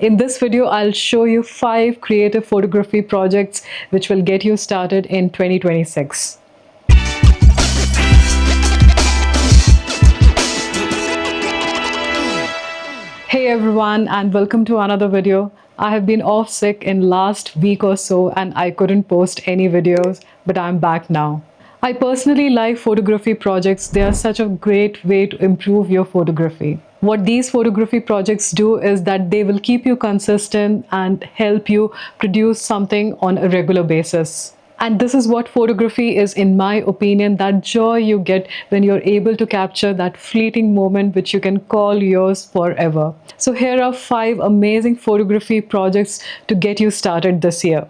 In this video, I'll show you 5 creative photography projects which will get you started in 2026. Hey everyone, and welcome to another video. I have been off sick in last week or so and I couldn't post any videos, but I'm back now. I personally like photography projects. They are such a great way to improve your photography. What these photography projects do is that they will keep you consistent and help you produce something on a regular basis. And this is what photography is, in my opinion, that joy you get when you're able to capture that fleeting moment which you can call yours forever. So here are 5 amazing photography projects to get you started this year.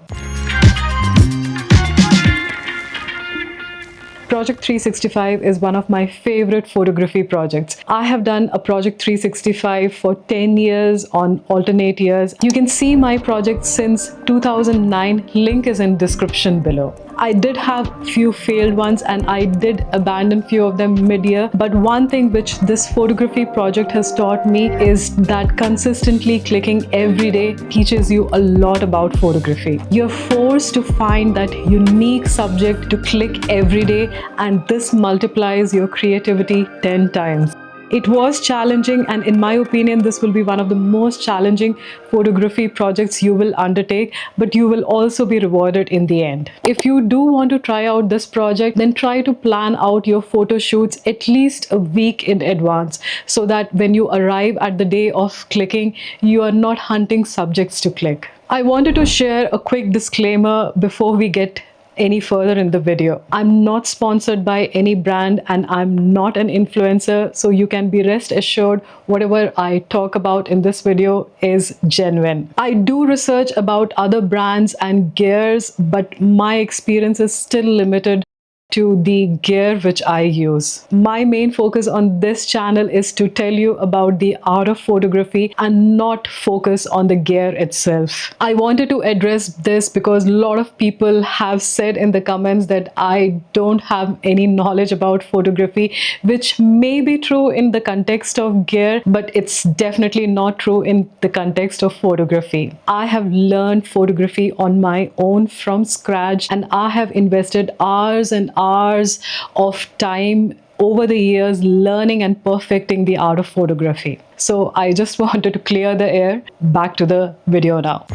Project 365 is one of my favorite photography projects. I have done a Project 365 for 10 years on alternate years. You can see my project since 2009. Link is in description below. I did have few failed ones and I did abandon few of them mid-year, but one thing which this photography project has taught me is that consistently clicking every day teaches you a lot about photography. You're forced to find that unique subject to click every day, and this multiplies your creativity 10 times. It was challenging, and in my opinion, this will be one of the most challenging photography projects you will undertake, but you will also be rewarded in the end. If you do want to try out this project, then try to plan out your photo shoots at least a week in advance so that when you arrive at the day of clicking, you are not hunting subjects to click. I wanted to share a quick disclaimer before we get any further in the video. I'm not sponsored by any brand and I'm not an influencer, so you can be rest assured whatever I talk about in this video is genuine. I do research about other brands and gears, but my experience is still limited to the gear which I use. My main focus on this channel is to tell you about the art of photography and not focus on the gear itself. I wanted to address this because a lot of people have said in the comments that I don't have any knowledge about photography, which may be true in the context of gear, but it's definitely not true in the context of photography. I have learned photography on my own from scratch, and I have invested hours and hours of time over the years learning and perfecting the art of photography. So I just wanted to clear the air. Back to the video now.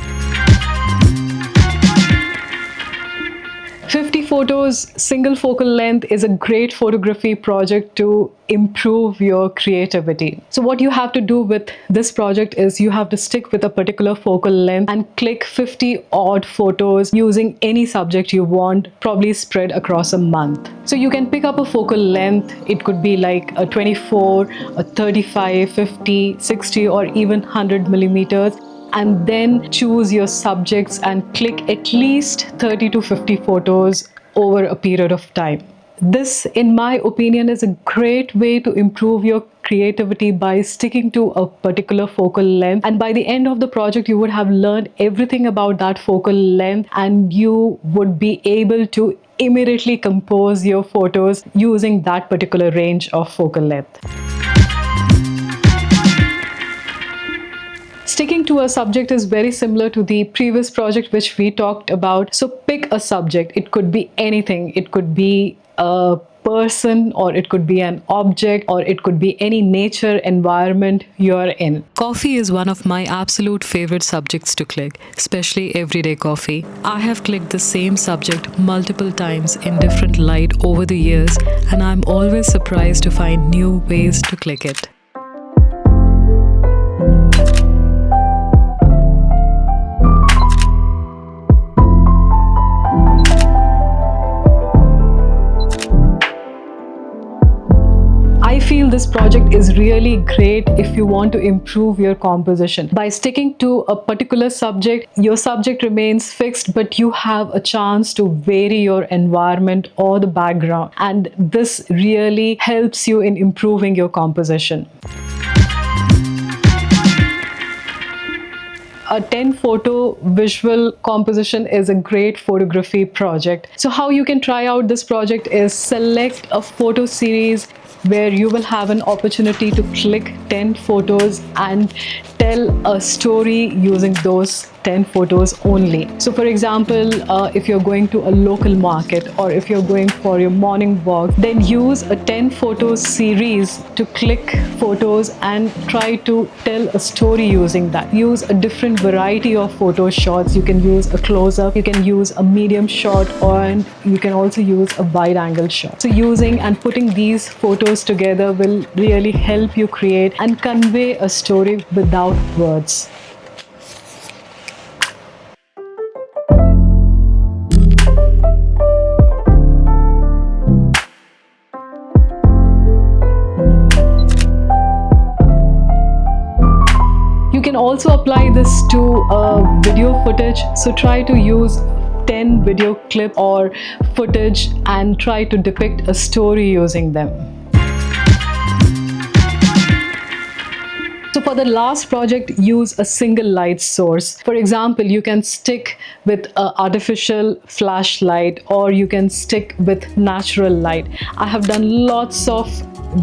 50 photos, single focal length is a great photography project to improve your creativity. So what you have to do with this project is you have to stick with a particular focal length and click 50 odd photos using any subject you want, probably spread across a month. So you can pick up a focal length. It could be like a 24, a 35, 50, 60, or even 100 millimeters. And then choose your subjects and click at least 30 to 50 photos over a period of time. This, in my opinion, is a great way to improve your creativity by sticking to a particular focal length. And by the end of the project, you would have learned everything about that focal length and you would be able to immediately compose your photos using that particular range of focal length. Sticking to a subject is very similar to the previous project which we talked about. So pick a subject. It could be anything. It could be a person, or it could be an object, or it could be any nature environment you're in. Coffee is one of my absolute favorite subjects to click, especially everyday coffee. I have clicked the same subject multiple times in different light over the years, and I'm always surprised to find new ways to click it. I feel this project is really great if you want to improve your composition. By sticking to a particular subject, your subject remains fixed, but you have a chance to vary your environment or the background. And this really helps you in improving your composition. A 10 photo visual composition is a great photography project. So how you can try out this project is select a photo series where you will have an opportunity to click 10 photos and tell a story using those 10 photos only. So for example, if you're going to a local market or if you're going for your morning walk, then use a 10 photo series to click photos and try to tell a story using that. Use a different variety of photo shots. You can use a close-up, you can use a medium shot, and you can also use a wide angle shot. So using and putting these photos together will really help you create and convey a story without words. You can also apply this to video footage. So try to use 10 video clip or footage and try to depict a story using them. So for the last project, use a single light source. For example, you can stick with an artificial flashlight or you can stick with natural light. I have done lots of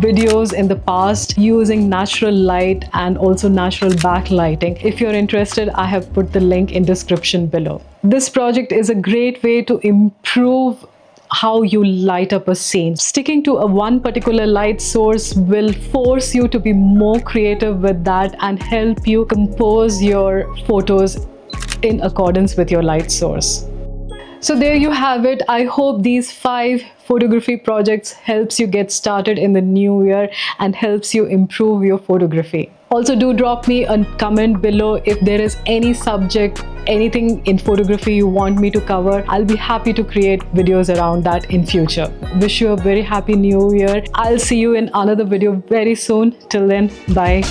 videos in the past using natural light and also natural backlighting. If you're interested, I have put the link in description below. This project is a great way to improve how you light up a scene. Sticking to one particular light source will force you to be more creative with that and help you compose your photos in accordance with your light source. So there you have it. I hope these 5 photography projects helps you get started in the new year and helps you improve your photography. Also, do drop me a comment below if there is any subject, anything in photography you want me to cover. I'll be happy to create videos around that in future. Wish you a very happy new year. I'll see you in another video very soon. Till then, bye.